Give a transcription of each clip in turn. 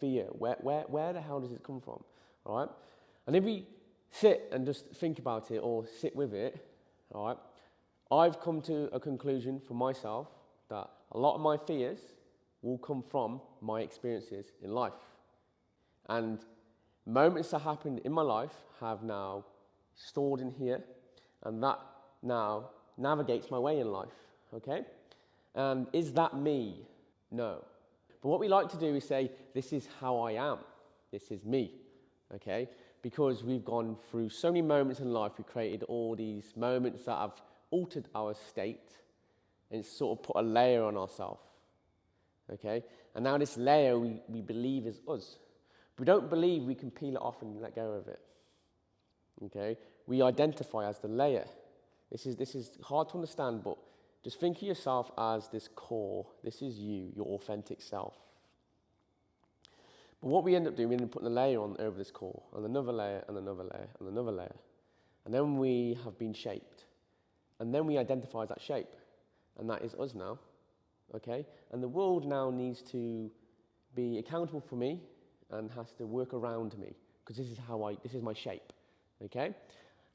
fear? Where the hell does it come from? All right? And if we sit and just think about it or sit with it, all right, I've come to a conclusion for myself that a lot of my fears will come from my experiences in life. And moments that happened in my life have now stored in here, and that now navigates my way in life, okay? And is that me? No. But what we like to do is say, this is how I am. This is me, okay? Because we've gone through so many moments in life, we created all these moments that have altered our state, and it's sort of put a layer on ourselves, okay? And now this layer we believe is us. We don't believe we can peel it off and let go of it, okay? We identify as the layer. This is hard to understand, but just think of yourself as this core. This is you, your authentic self. But what we end up doing, we end up putting a layer on over this core, and another layer, and another layer, and another layer. And then we have been shaped. And then we identify as that shape. And that is us now, okay? And the world now needs to be accountable for me and has to work around me, because this is my shape, okay?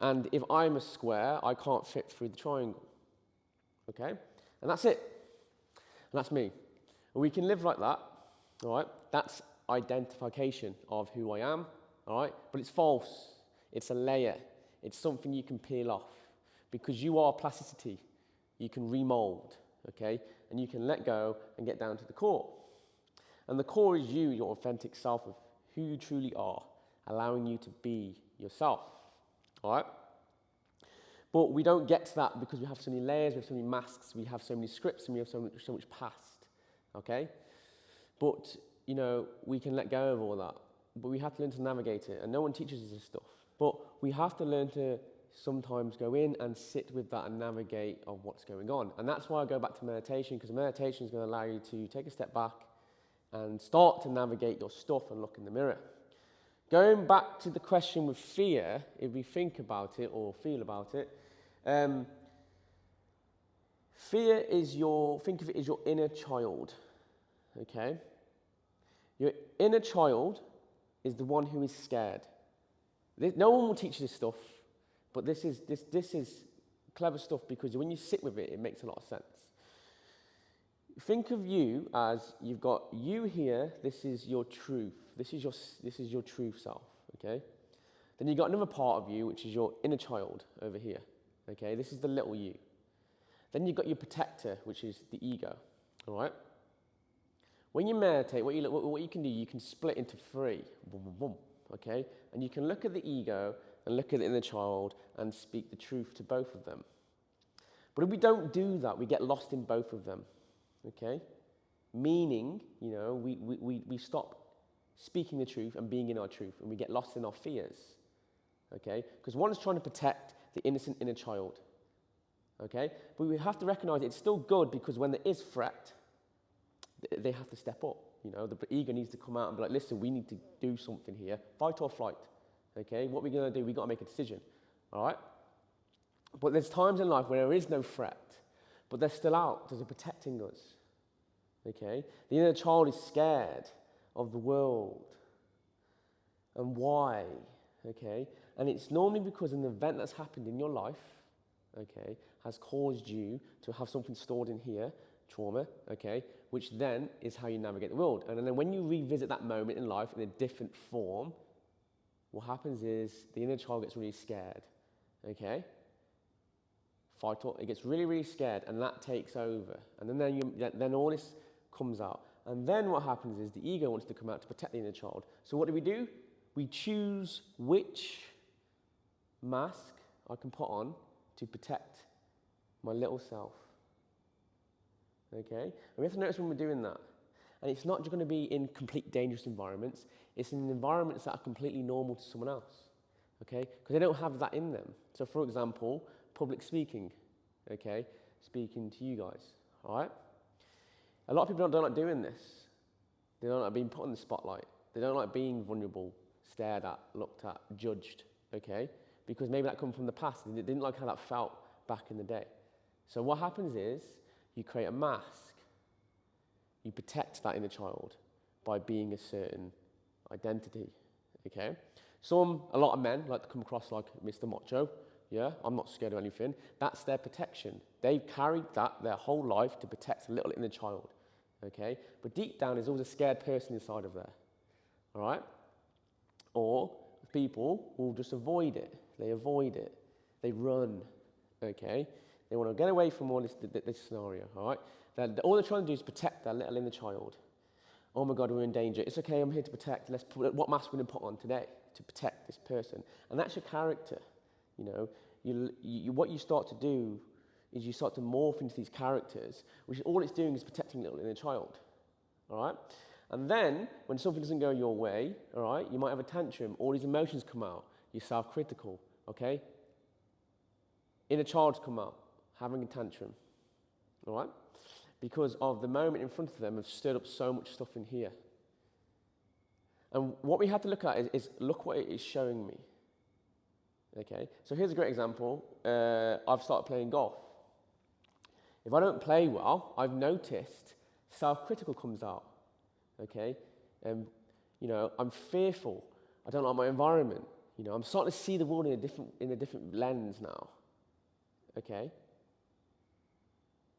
And if I'm a square, I can't fit through the triangle, okay? And that's it. And that's me. And we can live like that, all right? That's identification of who I am, all right? But it's false. It's a layer. It's something you can peel off, because you are plasticity. You can remold, okay? And you can let go and get down to the core. And the core is you, your authentic self of who you truly are, allowing you to be yourself, all right? But we don't get to that because we have so many layers, we have so many masks, we have so many scripts, and we have so much past, okay? But, you know, we can let go of all that, but we have to learn to navigate it, and no one teaches us this stuff. But we have to learn to sometimes go in and sit with that and navigate of what's going on. And that's why I go back to meditation, because meditation is going to allow you to take a step back and start to navigate your stuff and look in the mirror. Going back to the question with fear, if we think about it or feel about it, fear is think of it as your inner child, okay? Your inner child is the one who is scared. No one will teach you this stuff, but this is clever stuff, because when you sit with it, it makes a lot of sense. Think of you as you've got you here. This is your truth. This is your true self. Okay. Then you've got another part of you, which is your inner child over here. Okay. This is the little you. Then you've got your protector, which is the ego. All right. When you meditate, what you can do, you can split into three. Boom, boom, boom. Okay. And you can look at the ego and look at the inner child and speak the truth to both of them. But if we don't do that, we get lost in both of them. Okay? Meaning, you know, we stop speaking the truth and being in our truth, and we get lost in our fears. Okay? Because one is trying to protect the innocent inner child. Okay? But we have to recognize it's still good, because when there is threat, they have to step up. You know, the ego needs to come out and be like, listen, we need to do something here. Fight or flight. Okay? What we're going to do, we've got to make a decision. All right? But there's times in life where there is no threat, but they're still out. They're protecting us. Okay? The inner child is scared of the world. And why? Okay? And it's normally because an event that's happened in your life, okay, has caused you to have something stored in here, trauma, okay, which then is how you navigate the world. And then when you revisit that moment in life in a different form, what happens is the inner child gets really scared. Okay? It gets really, really scared, and that takes over. And then all this comes out. And then what happens is the ego wants to come out to protect the inner child. So what do? We choose which mask I can put on to protect my little self. Okay? And we have to notice when we're doing that. And it's not just going to be in complete dangerous environments. It's in environments that are completely normal to someone else. Okay? Because they don't have that in them. So for example, public speaking, okay, speaking to you guys, all right? A lot of people don't like doing this. They don't like being put in the spotlight. They don't like being vulnerable, stared at, looked at, judged, okay? Because maybe that comes from the past. They didn't like how that felt back in the day. So what happens is you create a mask. You protect that inner child by being a certain identity, okay? A lot of men like to come across like Mr. Macho. Yeah, I'm not scared of anything. That's their protection. They've carried that their whole life to protect a little inner child, okay? But deep down, there's always a scared person inside of there, all right? Or people will just avoid it. They avoid it. They run, okay? They want to get away from all this scenario, all right? All they're trying to do is protect their little inner child. Oh my God, we're in danger. It's okay, I'm here to protect. Let's put what mask we're going to put on today to protect this person. And that's your character. You know, what you start to do is you start to morph into these characters, which all it's doing is protecting little inner child, all right? And then, when something doesn't go your way, all right, you might have a tantrum, all these emotions come out, you're self-critical, okay? Inner child's come out, having a tantrum, all right? Because of the moment in front of them have stirred up so much stuff in here. And what we have to look at is look what it is showing me. Okay, so here's a great example. I've started playing golf. If I don't play well, I've noticed self-critical comes out. Okay, you know, I'm fearful. I don't like my environment. You know, I'm starting to see the world in a different lens now. Okay,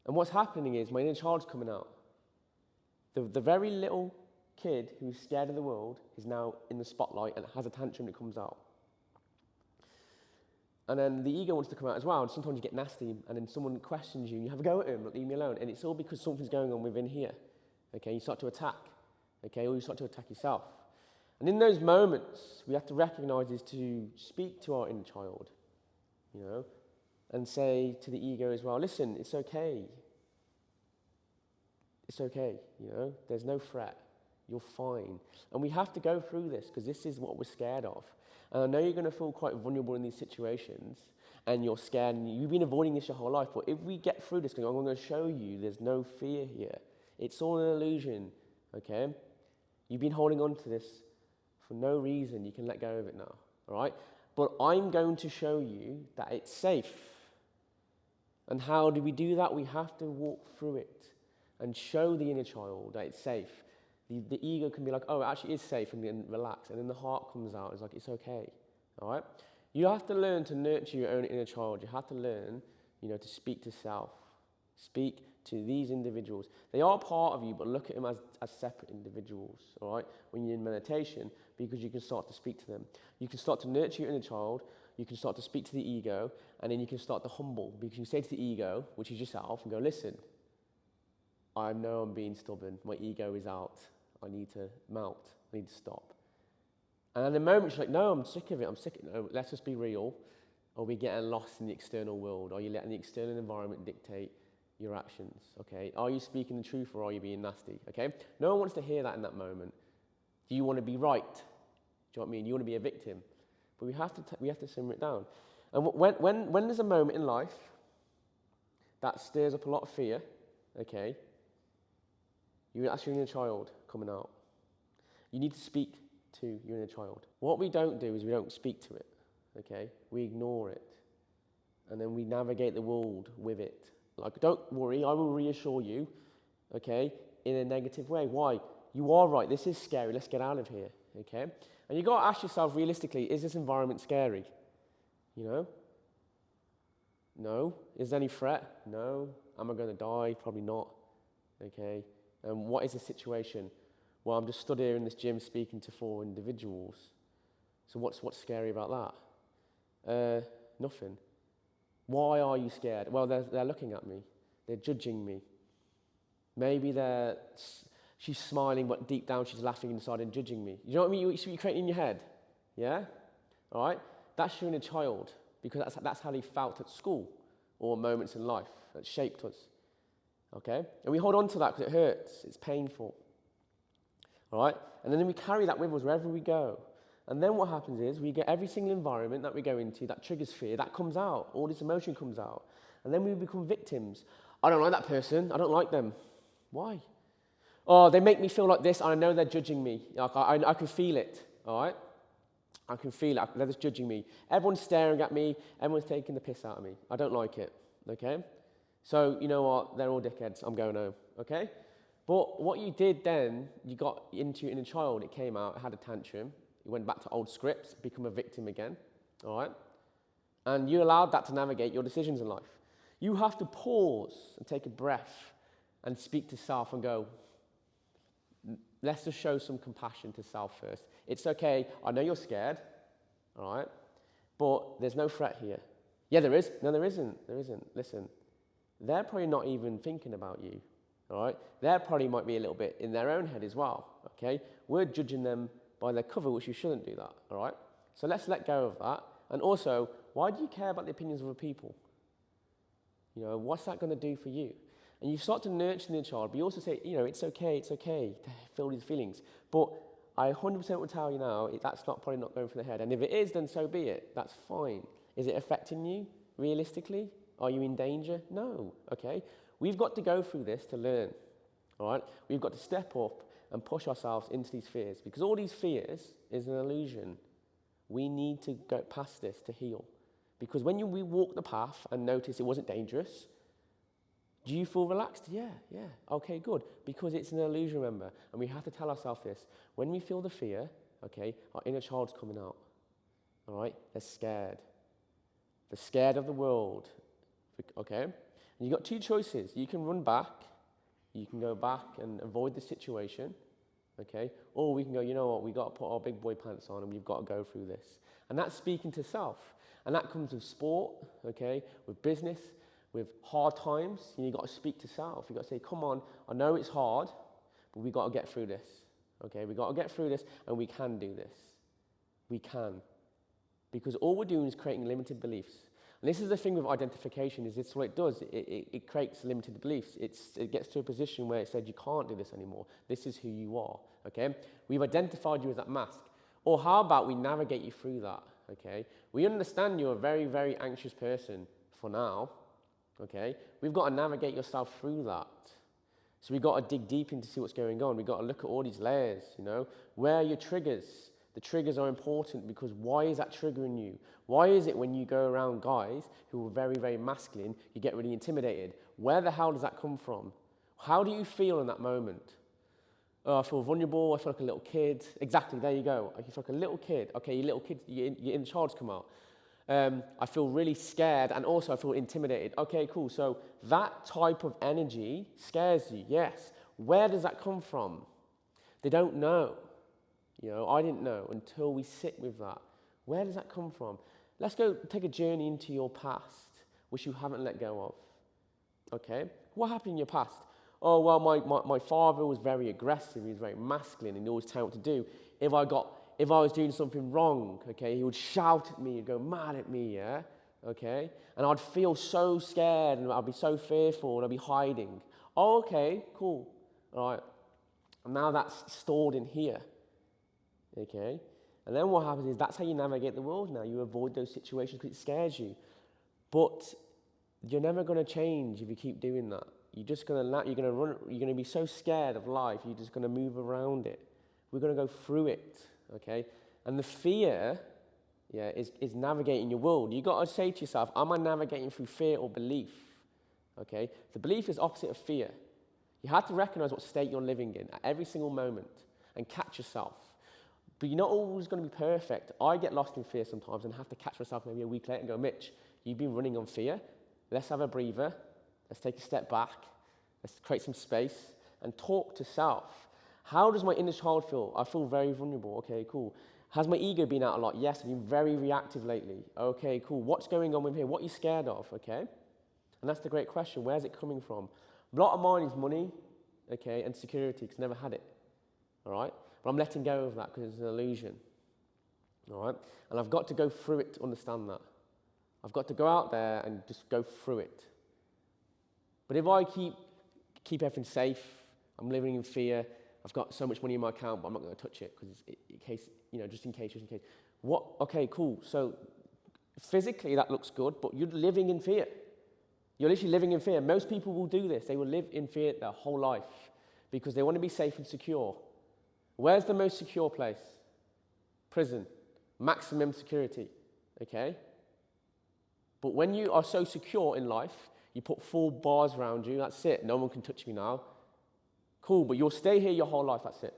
and what's happening is my inner child's coming out. The very little kid who's scared of the world is now in the spotlight and has a tantrum that comes out. And then the ego wants to come out as well, and sometimes you get nasty, and then someone questions you, and you have a go at him, leave me alone, and it's all because something's going on within here, okay? You start to attack, okay, or you start to attack yourself. And in those moments, we have to recognize is to speak to our inner child, you know, and say to the ego as well, listen, it's okay. It's okay, you know, there's no threat, you're fine. And we have to go through this, because this is what we're scared of. And I know you're going to feel quite vulnerable in these situations, and you're scared, and you've been avoiding this your whole life, but if we get through this, I'm going to show you there's no fear here. It's all an illusion, okay? You've been holding on to this for no reason. You can let go of it now, all right? But I'm going to show you that it's safe. And how do we do that? We have to walk through it and show the inner child that it's safe. The ego can be like, oh, it actually is safe, and then relax. And then the heart comes out. It's like, it's okay. All right? You have to learn to nurture your own inner child. You have to learn, you know, to speak to self. Speak to these individuals. They are part of you, but look at them as separate individuals, all right, when you're in meditation, because you can start to speak to them. You can start to nurture your inner child. You can start to speak to the ego, and then you can start to humble, because you say to the ego, which is yourself, and go, listen, I know I'm being stubborn. My ego is out. I need to melt. I need to stop. And at the moment, you're like, no, I'm sick of it. I'm sick of it. No, let's just be real. Are we getting lost in the external world? Are you letting the external environment dictate your actions? Okay. Are you speaking the truth, or are you being nasty? Okay. No one wants to hear that in that moment. Do you want to be right? Do you know what I mean? You want to be a victim. But we have to simmer it down. And when there's a moment in life that stirs up a lot of fear, okay, that's your inner child coming out. You need to speak to your inner child. What we don't do is we don't speak to it, okay? We ignore it. And then we navigate the world with it. Like, don't worry, I will reassure you, okay, in a negative way. Why? You are right, this is scary, let's get out of here, okay? And you've got to ask yourself realistically, is this environment scary? You know? No. Is there any threat? No. Am I going to die? Probably not, okay? And what is the situation? Well, I'm just stood here in this gym speaking to 4 individuals. So what's scary about that? Nothing. Why are you scared? Well, they're looking at me. They're judging me. Maybe she's smiling, but deep down she's laughing inside and judging me. You know what I mean? You're creating in your head. Yeah? All right? That's your inner child, because that's how they felt at school or moments in life that shaped us. Okay? And we hold on to that because it hurts. It's painful. All right? And then we carry that with us wherever we go. And then what happens is we get every single environment that we go into that triggers fear, that comes out. All this emotion comes out. And then we become victims. I don't like that person. I don't like them. Why? Oh, they make me feel like this, and I know they're judging me. Like, I can feel it. All right? I can feel it. They're just judging me. Everyone's staring at me. Everyone's taking the piss out of me. I don't like it. Okay? So, you know what? They're all dickheads. I'm going home. Okay? But what you did then, you got into your inner child, it came out, it had a tantrum, you went back to old scripts, become a victim again, all right? And you allowed that to navigate your decisions in life. You have to pause and take a breath and speak to self and go, let's just show some compassion to self first. It's okay, I know you're scared, all right? But there's no threat here. Yeah, there is. No, there isn't. Listen, they're probably not even thinking about you, all right? They probably might be a little bit in their own head as well, okay? We're judging them by their cover, which you shouldn't do that, all right? So let's let go of that. And also, why do you care about the opinions of other people? You know, what's that going to do for you? And you start to nurture the child, but you also say, you know, it's okay to feel these feelings. But I 100% will tell you now, that's probably not going through the head. And if it is, then so be it. That's fine. Is it affecting you, realistically? Are you in danger? No, okay? We've got to go through this to learn, all right? We've got to step up and push ourselves into these fears, because all these fears is an illusion. We need to go past this to heal. Because when we walk the path and notice it wasn't dangerous, do you feel relaxed? Yeah. Okay, good. Because it's an illusion, remember. And we have to tell ourselves this. When we feel the fear, okay, our inner child's coming out. All right? They're scared. They're scared of the world. Okay? And you've got two choices. You can run back. You can go back and avoid the situation. Okay? Or we can go, you know what, we've got to put our big boy pants on and we've got to go through this. And that's speaking to self. And that comes with sport, okay, with business, with hard times. You've got to speak to self. You've got to say, come on, I know it's hard, but we've got to get through this. Okay, we've got to get through this, and we can do this. We can. Because all we're doing is creating limited beliefs. And this is the thing with identification, is it's what it does. It creates limited beliefs. It gets to a position where it said, you can't do this anymore. This is who you are, okay? We've identified you as that mask. Or how about we navigate you through that, okay? We understand you're a very, very anxious person for now, okay? We've got to navigate yourself through that. So we've got to dig deep into see what's going on. We've got to look at all these layers, you know? Where are your triggers? The triggers are important because why is that triggering you? Why is it when you go around guys who are very, very masculine, you get really intimidated? Where the hell does that come from? How do you feel in that moment? Oh, I feel vulnerable, I feel like a little kid. Exactly, there you go. You feel like a little kid. Okay, your little kid, your inner child's come out. I feel really scared and also I feel intimidated. Okay, cool. So that type of energy scares you, yes. Where does that come from? They don't know. You know, I didn't know until we sit with that. Where does that come from? Let's go take a journey into your past, which you haven't let go of. Okay? What happened in your past? Oh, well, my father was very aggressive, he was very masculine, and he always told me what to do. If I was doing something wrong, okay, he would shout at me, he'd go mad at me, yeah? Okay? And I'd feel so scared, and I'd be so fearful, and I'd be hiding. Oh, okay, cool. All right. And now that's stored in here. Okay? And then what happens is that's how you navigate the world now. You avoid those situations because it scares you. But you're never going to change if you keep doing that. You're going to be so scared of life, you're just going to move around it. We're going to go through it, okay? And the fear, is navigating your world. You've got to say to yourself, am I navigating through fear or belief? Okay? The belief is opposite of fear. You have to recognize what state you're living in at every single moment and catch yourself. But you're not always going to be perfect. I get lost in fear sometimes and have to catch myself maybe a week later and go, Mitch, you've been running on fear. Let's have a breather. Let's take a step back. Let's create some space and talk to self. How does my inner child feel? I feel very vulnerable. Okay, cool. Has my ego been out a lot? Yes, I've been very reactive lately. Okay, cool. What's going on with here? What are you scared of? Okay? And that's the great question. Where's it coming from? A lot of mine is money, okay, and security, because I never had it. All right? But I'm letting go of that because it's an illusion. All right? And I've got to go through it to understand that. I've got to go out there and just go through it. But if I keep everything safe, I'm living in fear, I've got so much money in my account, but I'm not going to touch it because in case, just in case. What? Okay, cool. So physically that looks good, but you're living in fear. You're literally living in fear. Most people will do this. They will live in fear their whole life because they want to be safe and secure. Where's the most secure place? Prison. Maximum security. Okay? But when you are so secure in life, you put 4 bars around you, that's it, no one can touch me now. Cool, but you'll stay here your whole life, that's it.